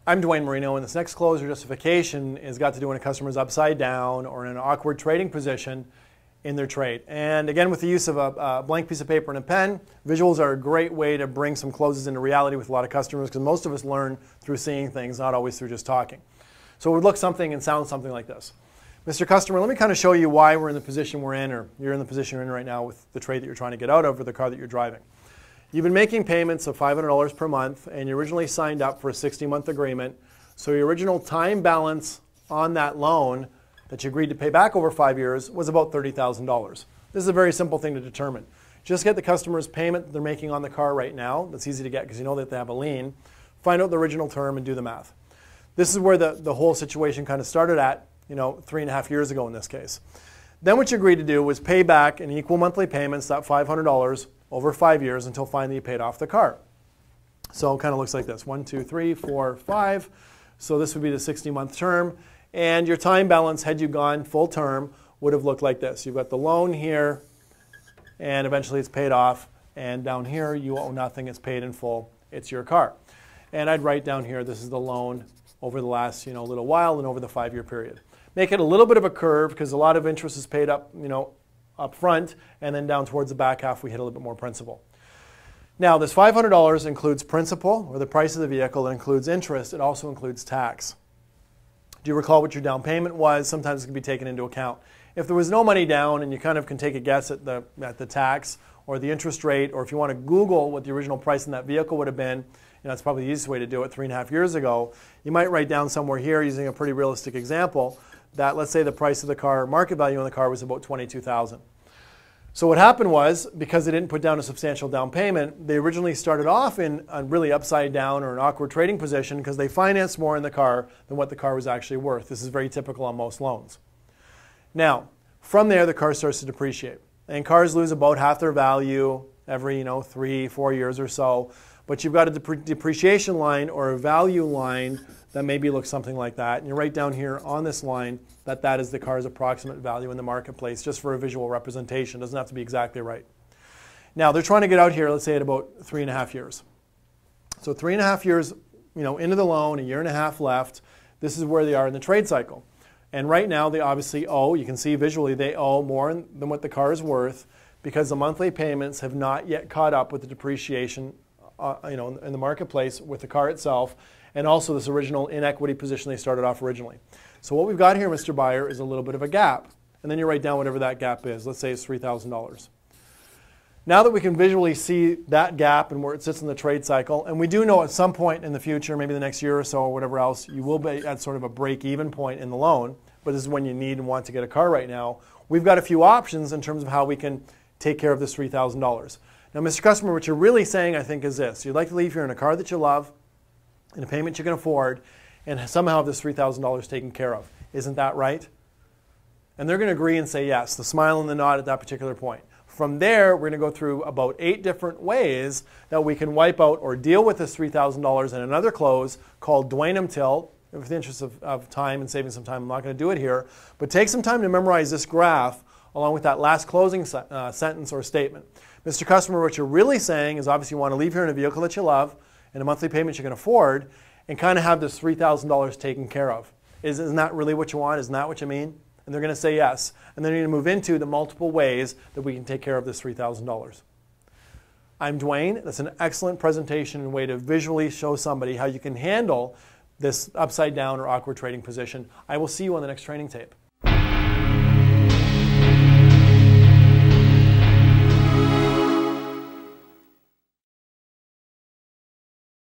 I'm Duane Marino, and this next close or justification has got to do when a customer's upside down or in an awkward trading position in their trade. And again, with the use of a blank piece of paper and a pen, visuals are a great way to bring some closes into reality with a lot of customers, because most of us learn through seeing things, not always through just talking. So it would look something and sound something like this. Mr. Customer, let me kind of show you why we're in the position we're in, or you're in the position you're in right now with the trade that you're trying to get out of or the car that you're driving. You've been making payments of $500 per month, and you originally signed up for a 60-month agreement. So your original time balance on that loan that you agreed to pay back over 5 years was about $30,000. This is a very simple thing to determine. Just get the customer's payment that they're making on the car right now. That's easy to get because you know that they have a lien. Find out the original term and do the math. This is where the whole situation kind of started at, 3.5 years ago in this case. Then what you agreed to do was pay back in equal monthly payments, that $500 over 5 years until finally you paid off the car. So it kind of looks like this, 1, 2, 3, 4, 5. So this would be the 60-month term. And your time balance, had you gone full term, would have looked like this. You've got the loan here, and eventually it's paid off. And down here, you owe nothing. It's paid in full. It's your car. And I'd write down here, this is the loan over the last little while and over the 5-year period. Make it a little bit of a curve because a lot of interest is paid up, up front, and then down towards the back half we hit a little bit more principal. Now this $500 includes principal, or the price of the vehicle. It includes interest. It also includes tax. Do you recall what your down payment was? Sometimes it can be taken into account. If there was no money down, and you kind of can take a guess at the tax or the interest rate, or if you want to Google what the original price in that vehicle would have been, that's probably the easiest way to do it 3.5 years ago, you might write down somewhere here, using a pretty realistic example, that let's say the price of the car, market value on the car was about $22,000. So what happened was, because they didn't put down a substantial down payment, they originally started off in a really upside down or an awkward trading position because they financed more in the car than what the car was actually worth. This is very typical on most loans. Now, from there, the car starts to depreciate. And cars lose about half their value every 3-4 years or so. But you've got a depreciation line or a value line that maybe looks something like that. And you write down here on this line that that is the car's approximate value in the marketplace, just for a visual representation. It doesn't have to be exactly right. Now, they're trying to get out here, let's say, at about 3.5 years. So 3.5 years into the loan, 1.5 years left. This is where they are in the trade cycle. And right now, they obviously owe, you can see visually, they owe more than what the car is worth because the monthly payments have not yet caught up with the depreciation in the marketplace with the car itself, and also this original inequity position they started off originally. So what we've got here, Mr. Buyer, is a little bit of a gap. And then you write down whatever that gap is. Let's say it's $3,000. Now that we can visually see that gap and where it sits in the trade cycle, and we do know at some point in the future, maybe the next year or so or whatever else, you will be at sort of a break-even point in the loan, but this is when you need and want to get a car right now. We've got a few options in terms of how we can take care of this $3,000. Now, Mr. Customer, what you're really saying, I think, is this. You'd like to leave here in a car that you love, in a payment you can afford, and somehow have this $3,000 taken care of. Isn't that right? And they're going to agree and say yes, the smile and the nod at that particular point. From there, we're going to go through about 8 different ways that we can wipe out or deal with this $3,000 in another close called Duane Till. With the interest of time and saving some time, I'm not going to do it here, but take some time to memorize this graph along with that last closing sentence or statement. Mr. Customer, what you're really saying is obviously you want to leave here in a vehicle that you love and a monthly payment you can afford and kind of have this $3,000 taken care of. Isn't that really what you want? Isn't that what you mean? And they're going to say yes. And then you're going to move into the multiple ways that we can take care of this $3,000. I'm Duane. That's an excellent presentation and way to visually show somebody how you can handle this upside down or awkward trading position. I will see you on the next training tape.